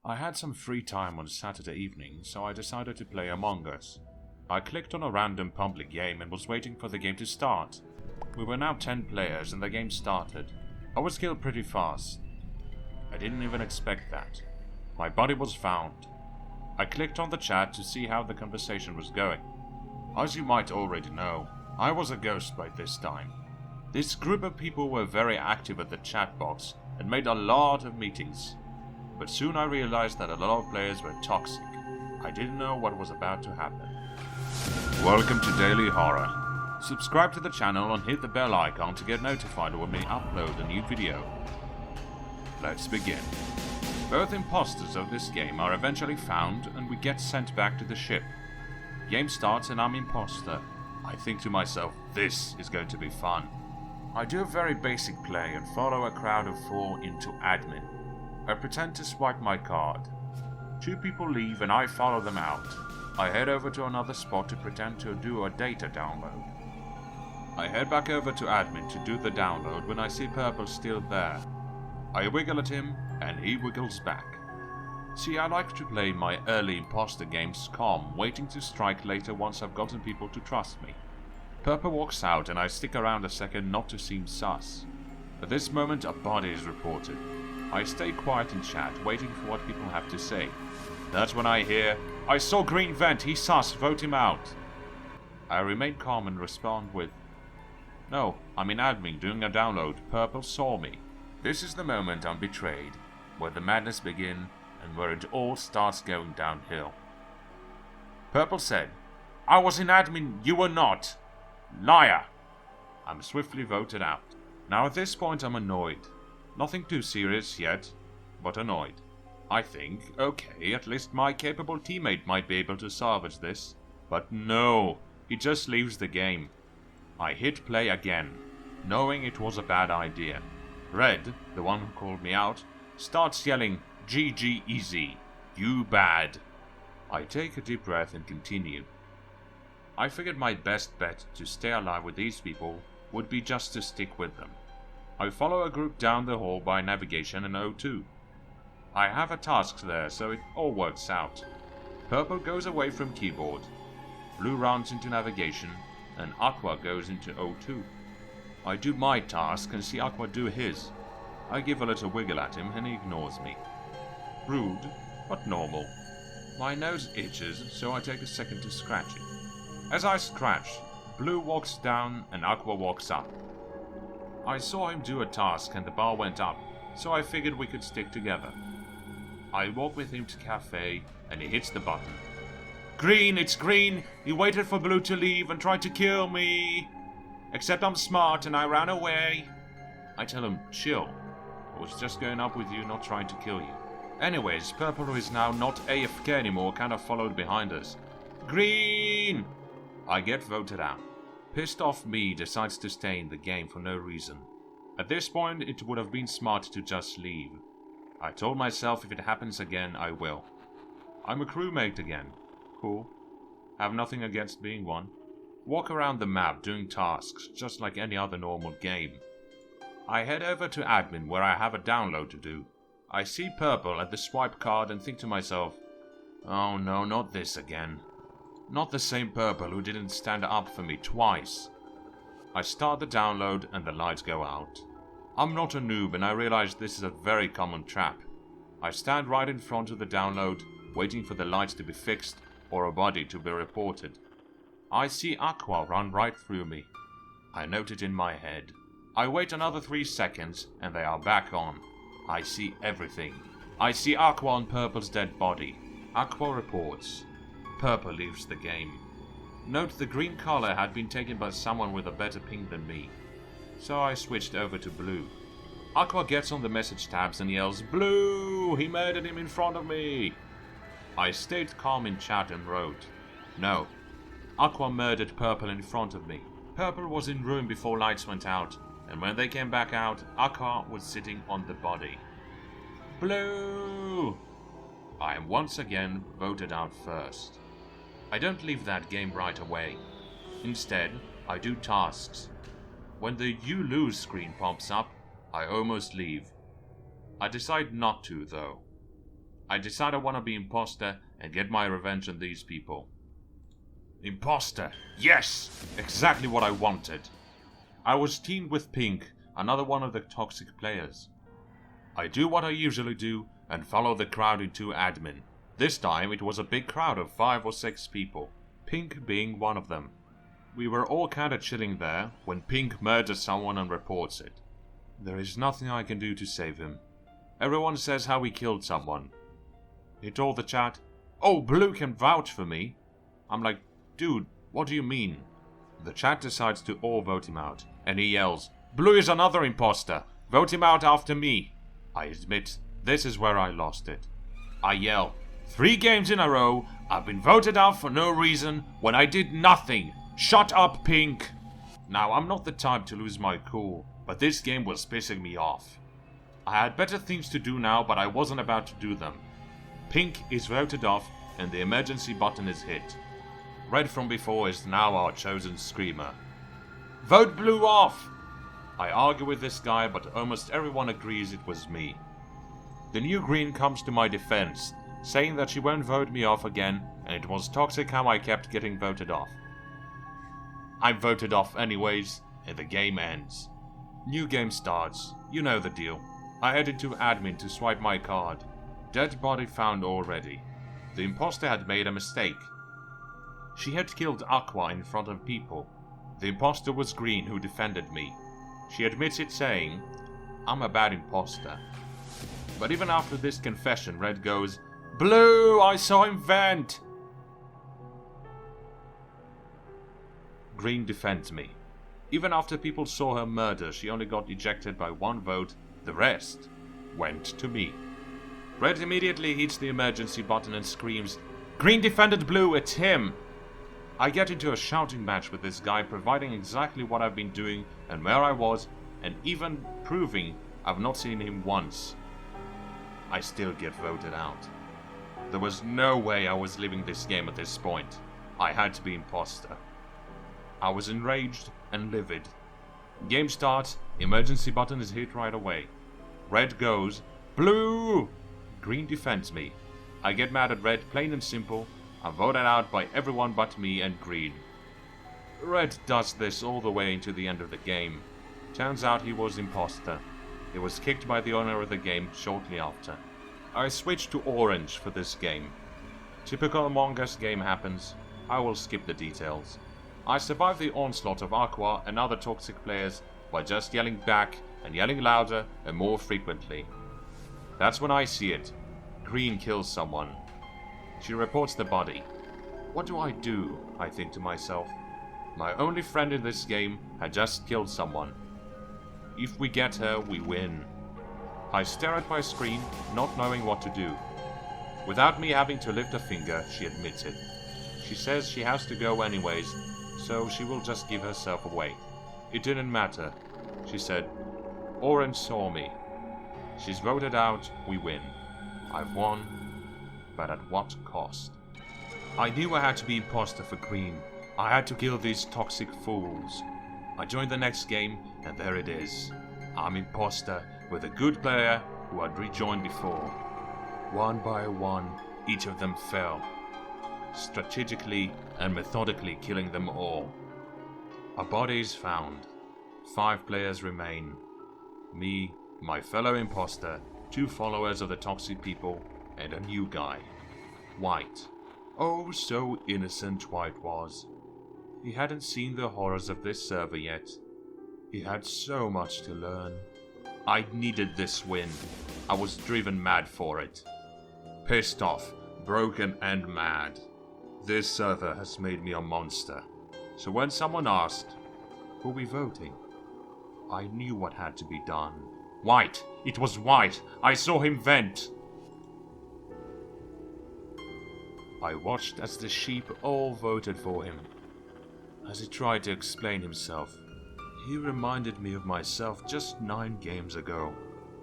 I had some free time on Saturday evening, so I decided to play Among Us. I clicked on a random public game and was waiting for the game to start. We were now 10 players and the game started. I was killed pretty fast. I didn't even expect that. My body was found. I clicked on the chat to see how the conversation was going. As you might already know, I was a ghost by this time. This group of people were very active at the chat box and made a lot of meetings. But soon I realized that a lot of players were toxic. I didn't know what was about to happen. Welcome to Daily Horror. Subscribe to the channel and hit the bell icon to get notified when we upload a new video. Let's begin. Both imposters of this game are eventually found and we get sent back to the ship. Game starts and I'm imposter. I think to myself, this is going to be fun. I do a very basic play and follow a crowd of 4 into admin. I pretend to swipe my card. 2 people leave and I follow them out. I head over to another spot to pretend to do a data download. I head back over to admin to do the download when I see Purple still there. I wiggle at him and he wiggles back. See, I like to play my early imposter games calm, waiting to strike later once I've gotten people to trust me. Purple walks out and I stick around a second not to seem sus. At this moment a body is reported. I stay quiet in chat, waiting for what people have to say. That's when I hear, "I saw green vent, he's sus, vote him out." I remain calm and respond with, "No, I'm in admin doing a download, Purple saw me." This is the moment I'm betrayed, where the madness begins and where it all starts going downhill. Purple said, "I was in admin, you were not. Liar!" I'm swiftly voted out. Now at this point I'm annoyed. Nothing too serious yet, but annoyed. I think, okay, at least my capable teammate might be able to salvage this. But no, he just leaves the game. I hit play again, knowing it was a bad idea. Red, the one who called me out, starts yelling, "GG easy, you bad." I take a deep breath and continue. I figured my best bet to stay alive with these people would be just to stick with them. I follow a group down the hall by navigation and O2. I have a task there, so it all works out. Purple goes away from keyboard, Blue runs into navigation, and Aqua goes into O2. I do my task and see Aqua do his. I give a little wiggle at him and he ignores me. Rude, but normal. My nose itches, so I take a second to scratch it. As I scratch, Blue walks down and Aqua walks up. I saw him do a task and the bar went up, so I figured we could stick together. I walk with him to cafe and he hits the button. "Green, it's green! He waited for Blue to leave and tried to kill me! Except I'm smart and I ran away." I tell him, "Chill. I was just going up with you, not trying to kill you." Anyways, Purple, who is now not AFK anymore, kind of followed behind us. "Green!" I get voted out. Pissed off me decides to stay in the game for no reason. At this point, it would have been smart to just leave. I told myself if it happens again, I will. I'm a crewmate again. Cool. Have nothing against being one. Walk around the map doing tasks, just like any other normal game. I head over to admin where I have a download to do. I see Purple at the swipe card and think to myself, oh no, not this again. Not the same Purple who didn't stand up for me twice. I start the download and the lights go out. I'm not a noob and I realize this is a very common trap. I stand right in front of the download, waiting for the lights to be fixed or a body to be reported. I see Aqua run right through me. I note it in my head. I wait another 3 seconds and they are back on. I see everything. I see Aqua on Purple's dead body. Aqua reports. Purple leaves the game. Note the green color had been taken by someone with a better ping than me. So I switched over to Blue. Aqua gets on the message tabs and yells, "Blue! He murdered him in front of me!" I stayed calm in chat and wrote, "No. Aqua murdered Purple in front of me. Purple was in room before lights went out, and when they came back out, Aqua was sitting on the body. Blue!" I am once again voted out first. I don't leave that game right away. Instead, I do tasks. When the "you lose" screen pops up, I almost leave. I decide not to, though. I decide I want to be imposter and get my revenge on these people. Imposter! Yes! Exactly what I wanted. I was teamed with Pink, another one of the toxic players. I do what I usually do and follow the crowd into admin. This time it was a big crowd of 5 or 6 people, Pink being one of them. We were all kinda chilling there when Pink murders someone and reports it. There is nothing I can do to save him. Everyone says how he killed someone. He told the chat, "Oh, Blue can vouch for me." I'm like, "Dude, what do you mean?" The chat decides to all vote him out, and he yells, "Blue is another imposter. Vote him out after me." I admit, this is where I lost it. I yell, 3 games in a row, I've been voted out for no reason when I did nothing. Shut up, Pink. Now, I'm not the type to lose my cool, but this game was pissing me off. I had better things to do now, but I wasn't about to do them. Pink is voted off, and the emergency button is hit. Red from before is now our chosen screamer. Vote Blue off! I argue with this guy, but almost everyone agrees it was me. The new Green comes to my defense, saying that she won't vote me off again, and it was toxic how I kept getting voted off. I'm voted off anyways, and the game ends. New game starts, you know the deal. I head into admin to swipe my card. Dead body found already. The imposter had made a mistake. She had killed Aqua in front of people. The imposter was Green who defended me. She admits it, saying, "I'm a bad imposter." But even after this confession, Red goes, "Blue, I saw him vent!" Green defends me. Even after people saw her murder, she only got ejected by 1 vote. The rest went to me. Red immediately hits the emergency button and screams, "Green defended Blue, it's him!" I get into a shouting match with this guy, providing exactly what I've been doing and where I was, and even proving I've not seen him once. I still get voted out. There was no way I was leaving this game at this point. I had to be imposter. I was enraged and livid. Game starts, emergency button is hit right away. Red goes, "Blue!" Green defends me. I get mad at Red, plain and simple. I'm voted out by everyone but me and Green. Red does this all the way into the end of the game. Turns out he was imposter. He was kicked by the owner of the game shortly after. I switched to Orange for this game. Typical Among Us game happens. I will skip the details. I survived the onslaught of Aqua and other toxic players by just yelling back and yelling louder and more frequently. That's when I see it. Green kills someone. She reports the body. What do? I think to myself. My only friend in this game had just killed someone. If we get her, we win. I stare at my screen, not knowing what to do. Without me having to lift a finger, she admits it. She says she has to go anyways, so she will just give herself away. It didn't matter. She said, "Orange saw me. She's voted out, we win. I've won, but at what cost?" I knew I had to be imposter for Green. I had to kill these toxic fools. I joined the next game, and there it is. I'm imposter with a good player who had rejoined before. One by one, each of them fell, strategically and methodically killing them all. A body is found. 5 players remain. Me, my fellow imposter, 2 followers of the toxic people, and a new guy. White. Oh, so innocent White was. He hadn't seen the horrors of this server yet. He had so much to learn. I needed this win. I was driven mad for it. Pissed off, broken and mad. This server has made me a monster. So when someone asked, "Were we voting?" I knew what had to be done. White! It was White! I saw him vent! I watched as the sheep all voted for him. As he tried to explain himself, he reminded me of myself just 9 games ago.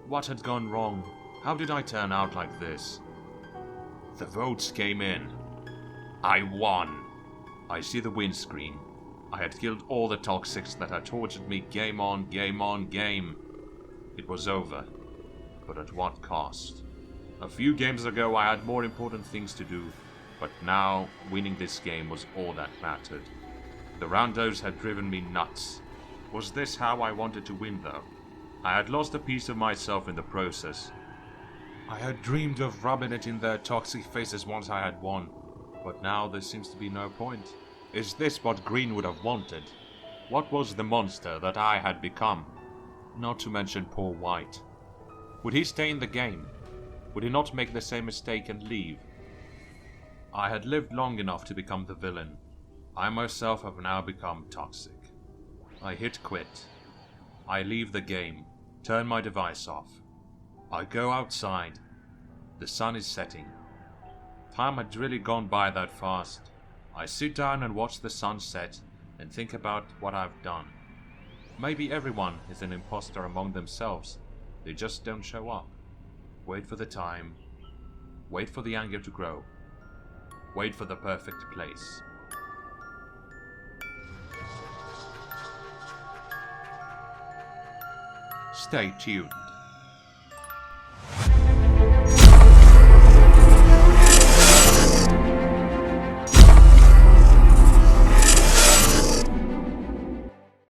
What had gone wrong? How did I turn out like this? The votes came in. I won. I see the win screen. I had killed all the toxics that had tortured me game on, game on, game. It was over. But at what cost? A few games ago I had more important things to do, but now winning this game was all that mattered. The randos had driven me nuts. Was this how I wanted to win though? I had lost a piece of myself in the process. I had dreamed of rubbing it in their toxic faces once I had won, but now there seems to be no point. Is this what Green would have wanted? What was the monster that I had become? Not to mention poor White. Would he stay in the game? Would he not make the same mistake and leave? I had lived long enough to become the villain. I myself have now become toxic. I hit quit. I leave the game, turn my device off. I go outside. The sun is setting. Time had really gone by that fast. I sit down and watch the sun set and think about what I've done. Maybe everyone is an imposter among themselves. They just don't show up. Wait for the time. Wait for the anger to grow. Wait for the perfect place. Stay tuned.